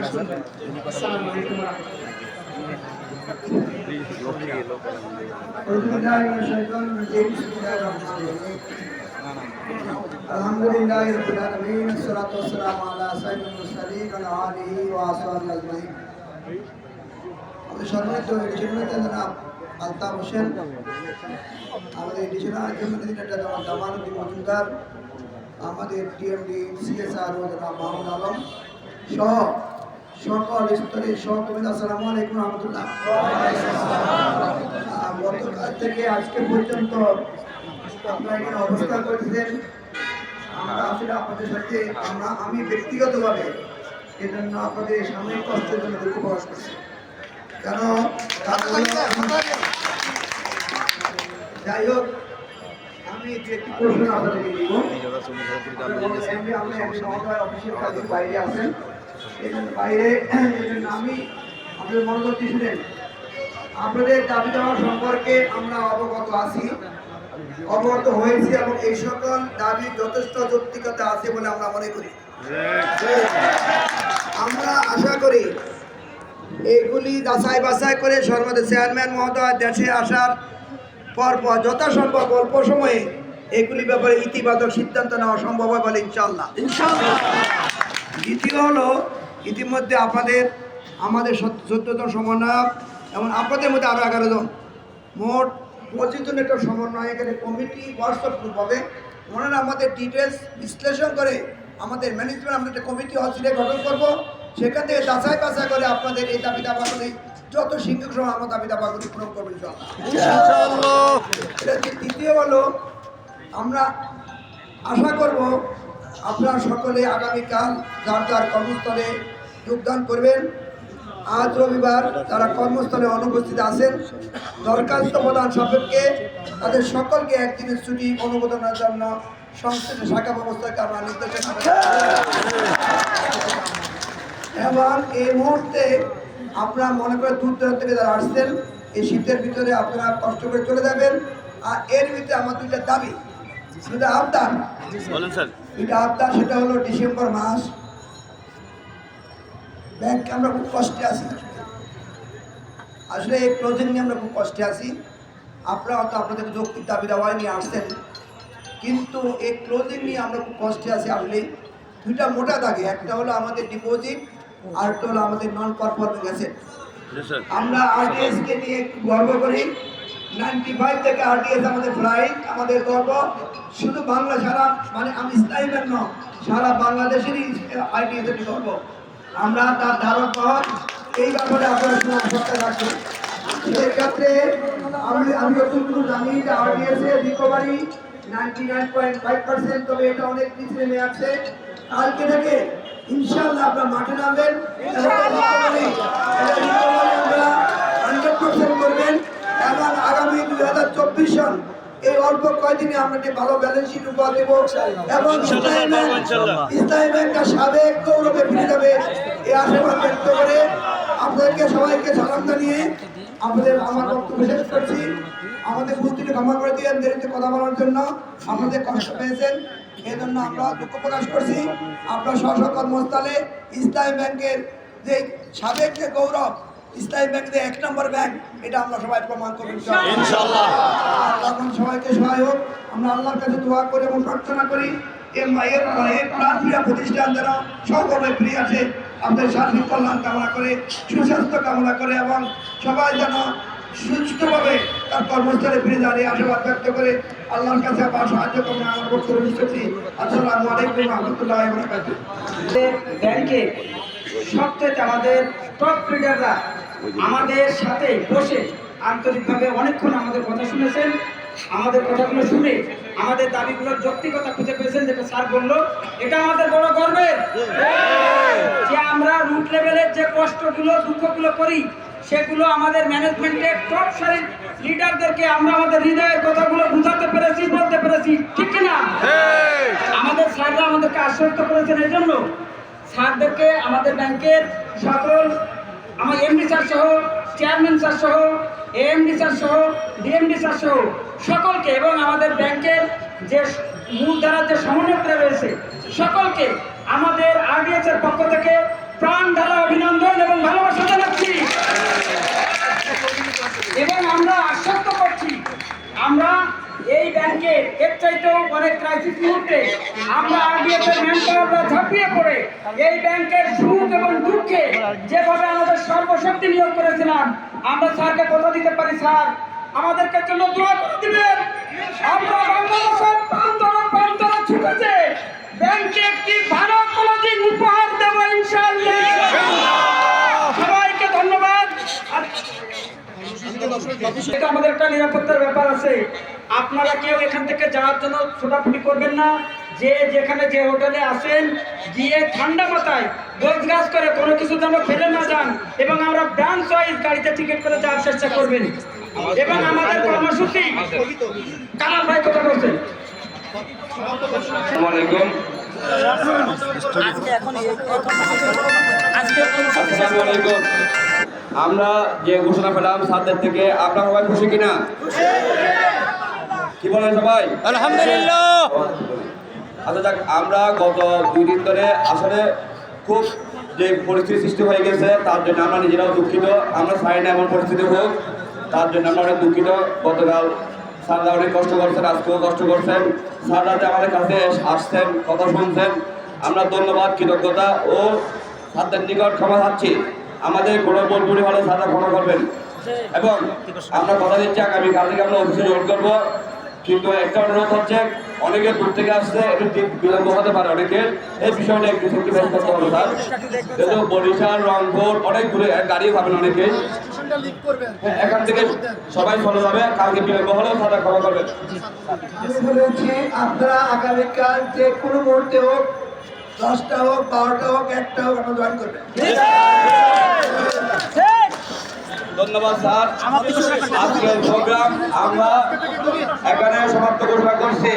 আসসালামু আলাইকুম ওয়া আলহামদুলিল্লাহি রাব্বিল আলামিন আসসালাতু ওয়াসসালামু আলা সাইয়্যিদিল মুরসালিন ওয়া আলা আলিহি ওয়া আসহাবিহি আজমাইন। আমাদের সম্মানিত এডিশনাল জনাব আলতাফ হোসেন, আমাদের এডিশনাল জনাব জামালউদ্দিন মজুমদার, আমাদের টিএমডি সিএসআর জনাব মাহমুদ আলম সহ সকল স্তরের সহকর্মীরা আসসালামু আলাইকুম রহমতুল্লাহ। গতকাল থেকে আজকে পর্যন্ত আপনারা এখানে অবস্থান করতেছেন, আমরা আসলে আপনাদের সাথে আমি ব্যক্তিগতভাবে এজন্য আপনাদের সাময়িক কষ্টের জন্য দুঃখ প্রকাশ করছি। কেন যাই হোক, আমি একটি প্রশ্ন আপনাদেরকে দিব। অফিসের কাজে বাইরে আছেন, বাইরে আমি আপনাদের মনোযোগ দিয়েছিলেন। আপনাদের দাবি দেওয়া সম্পর্কে আমরা অবগত হয়েছি এবং এই সকল দাবি যথেষ্ট যৌক্তিকতা আছে বলে আমরা মনে করি। আমরা আশা করি এগুলি যাচাই বাছাই করে সর্বদা চেয়ারম্যান মহোদয় দেশে আসার পর যথাসম্ভব অল্প সময়ে এগুলি ব্যাপারে ইতিবাচক সিদ্ধান্ত নেওয়া সম্ভব হয় বলে ইনশাআল্লাহ। দ্বিতীয় হলো, ইতিমধ্যে আমাদের 14 জন সমন্বয়ক এবং আপনাদের মধ্যে আরও 11 জন, মোট 25 জন একটা সমন্বয় এখানে কমিটি হোয়াটসঅ্যাপ গ্রুপ হবে। ওনারা আমাদের ডিটেলস বিশ্লেষণ করে আমাদের ম্যানেজমেন্ট আমরা একটা কমিটি হসিলে গঠন করবো। সেখান থেকে যাচাই বাছাই করে আপনাদের এই দাবি দাবাগুলি যত শীঘ্র সময় আমার দাবি দাবাগুলি পূরণ করবো ইনশাআল্লাহ। তৃতীয় হলো, আমরা আশা করব আপনারা সকলে আগামীকাল যার যার কর্মস্থলে যোগদান করবেন। আজ রবিবার যারা কর্মস্থলে অনুপস্থিত আছেন, দরখাস্ত প্রদান সাপেক্ষে তাদের সকলকে একদিনের ছুটি অনুমোদনের জন্য সংশ্লিষ্ট শাখা ব্যবস্থাকে আমরা নির্দেশ এবং এই মুহূর্তে আপনারা মনে করে দূর দূরান্ত থেকে যারা আসছেন, এই শীতের ভিতরে আপনারা কষ্ট করে চলে যাবেন। আর এর ভিতরে আমার দুইটা দাবি, দুইটা আবদার। দুইটা আবদার, সেটা হলো ডিসেম্বর মাস ব্যাংকে আমরা খুব কষ্টে আছি, আসলে এই ক্লোজিং নিয়ে আমরা খুব কষ্টে আছি। আপনারা হয়তো আপনাদের যৌক্তিক দাবি দাওয়াই নিয়ে আসছেন, কিন্তু এই ক্লোজিং নিয়ে আমরা খুব কষ্টে আছি। আসলে দুইটা মোটা দাগে, একটা হলো আমাদের ডিপোজিট আর একটা হলো আমাদের নন পারফর্মিং অ্যাসেট। আমরা আরটিএস কে নিয়ে একটু গর্ব করি। 95 থেকে আরটিএস আমাদের প্রায় আমাদের গর্ব। শুধু বাংলা সারা, মানে আমি ইসলামী ব্যাংক নয়, সারা বাংলাদেশেরই আরটিএস এর গর্ব। আমরা তার ধারক পাওয়ার এই ব্যাপারে আপনারা সচেতন রাখবেন। সেক্ষেত্রে আমি যতটুকু জানি যে আরটিএস এর রিকভারি 99.5%, তবে এটা অনেক নিচে নেমে আছে। কালকে থেকে ইনশাআল্লাহ আপনারা মাঠে নামবেন, 100% করবেন এবং আগামী 2024 সাল এই অল্প কয়দিনে আমরা একটি ভালো ব্যালেন্স শিট উপহার দেব এবং ইসলামী ব্যাংকের সাবেক গৌরবে ফিরে যাবে এই আশীর্বাদ ব্যক্ত করে আপনাদেরকে সবাইকে সালাম জানিয়ে আমার বক্তব্য শেষ করছি। আমাদের বুদ্ধিকে ক্ষমা করে দিয়ে দেরিতে কথা বলার জন্য আমাদের কষ্ট পেয়েছেন, এই জন্য আমরা দুঃখ প্রকাশ করছি। আপনার স্ব কর্মস্থলে ইসলামী ব্যাংকের যে সাবেক যে গৌরব, ইসলামী ব্যাংক যে 1 নম্বর ব্যাংক, এটা আমরা সবাই প্রমাণ করব ইনশাআল্লাহ। তখন সবাইকে সহায় হোক, আমরা আল্লাহর কাছে দোয়া করি এবং প্রার্থনা করি এই প্রাণপ্রিয় প্রতিষ্ঠান যেন সকলে ফিরে আসে। আমাদের শারীরিক কল্যাণ কামনা করে, সুস্বাস্থ্য কামনা করে এবং সবাই যেন সুস্থভাবে তার কর্মস্থলে ফিরে দাঁড়িয়ে আশীর্বাদ ব্যক্ত করে আল্লাহর কাছে আবার সাহায্য কামনা আমার বক্তব্য নিচ্ছি। আসসালামু আলাইকুম রহমতুল্লাহ। ব্যাংকে সবচেয়ে আমাদের টপ লিডাররা আমাদের সাথে বসে আন্তরিকভাবে অনেকক্ষণ আমাদের কথা শুনেছেন। আমাদের কথাগুলো শুনে আমাদের দাবিগুলোর যৌক্তিকতা খুঁজে পেয়েছেন, যেটা স্যার বললো, এটা আমাদের বড় গর্বের যে আমরা রুট লেভেলের যে কষ্টগুলো দুঃখগুলো করি সেগুলো আমাদের ম্যানেজমেন্টের টপ সারির লিডারদেরকে আমরা আমাদের হৃদয়ের কথাগুলো বুঝাতে পেরেছি, বলতে পেরেছি, ঠিক কিনা? আমাদের স্যাররা আমাদেরকে আশ্বস্ত করেছেন। এই জন্য স্যারদেরকে আমাদের ব্যাংকের সকল আমার এমডি স্যার সহ, চেয়ারম্যান স্যার সহ, এএমডি স্যার সহ, ডিএমডি স্যার সহ সকলকে এবং আমাদের ব্যাংকের যে মূলধারার যে সমন্বয়করা রয়েছে সকলকে আমাদের আরডিএস এর পক্ষ থেকে প্রাণ ঢালা অভিনন্দন। ব্যাংকের এর চাইতেও অনেক ক্রাইসিস মুহূর্তে আমরা আরডিএফ এর ম্যানপাওয়াররা ঝাঁপিয়ে পড়ে এই ব্যাংকের সুখ এবং দুঃখে যেভাবে আমাদের সর্বশক্তি নিয়োগ করেছিলাম, আমরা স্যারকে কথা দিতে পারি, স্যার আমাদেরকে জন্য দোয়া করে দিবেন। আমরা বাংলাদেশের প্রান্তরে প্রান্তরে ছুটেছে ব্যাংকে একটি ভালো কলেজিং উপহার দেব ইনশাআল্লাহ। সবাইকে ধন্যবাদ। এটা আমাদের একটা নিরাপত্তার ব্যাপার আছে, আপনারা কেউ এখান থেকে যাওয়ার জন্য ছোটাছুটি করবেন না। যে যেখানে যে হোটেলে আসেন গিয়ে ঠান্ডা মাথায় গোছগাছ করে কোনো কিছু যেন ফেলে না যান, এবং আমরা ব্রাঞ্চ ওয়াইজ গাড়িতে টিকিট করে যাওয়ার চেষ্টা করবেন। এবং আমাদের কর্মসূচি কামাল ভাই কথা বলছেন। আসসালামু আলাইকুম। আসসালামু আলাইকুম। আমরা যে ঘোষণা পেলাম ছাত্রদের থেকে, আপনারা সবাই খুশি কিনা? কি বলেন সবাই? আলহামদুলিল্লাহ। আচ্ছা যাক, আমরা গত 2 দিন ধরে আসলে খুব যে পরিস্থিতি সৃষ্টি হয়ে গেছে তার জন্য আমরা নিজেরাও দুঃখিত। আমরা চাই না এমন পরিস্থিতি হোক, তার জন্য আমরা অনেক দুঃখিত। গতকাল স্যাররা অনেক কষ্ট করছেন, আজকেও কষ্ট করছেন। স্যাররা যে আমাদের কাছে আসছেন, কথা শুনছেন, আমরা ধন্যবাদ, কৃতজ্ঞতা ও স্যারদের নিকট ক্ষমা চাচ্ছি। আমাদের কোনো ভুল হলে স্যাররা ক্ষমা করবেন। এবং আমরা কথা দিচ্ছি আগামীকাল থেকে আমরা অফিসে জয়েন করবো। কিন্তু একটা অনুরোধ হচ্ছে, অনেকে দূর থেকে আসছে, একটু বিলম্ব হতে পারে অনেকের, এই বিষয়টা একটু সেক্রিফাইস করতে হবে স্যার। যেহেতু বরিশাল, রংপুর অনেক দূরে গাড়ি পাবেন অনেকে, এখান থেকে সবাই চলে যাবে। কালকে বিলম্ব হলেও তারা ক্ষমা করবেন। আমি বলেছি আপনারা আগামীকাল যে কোনো মুহূর্তে হোক, 10টা হোক, 12টা হোক, 1টা হোক, আপনারা জয়েন করবেন। ধন্যবাদ স্যার। আজকের প্রোগ্রাম আমরা এখানে সমাপ্ত ঘোষণা করছি।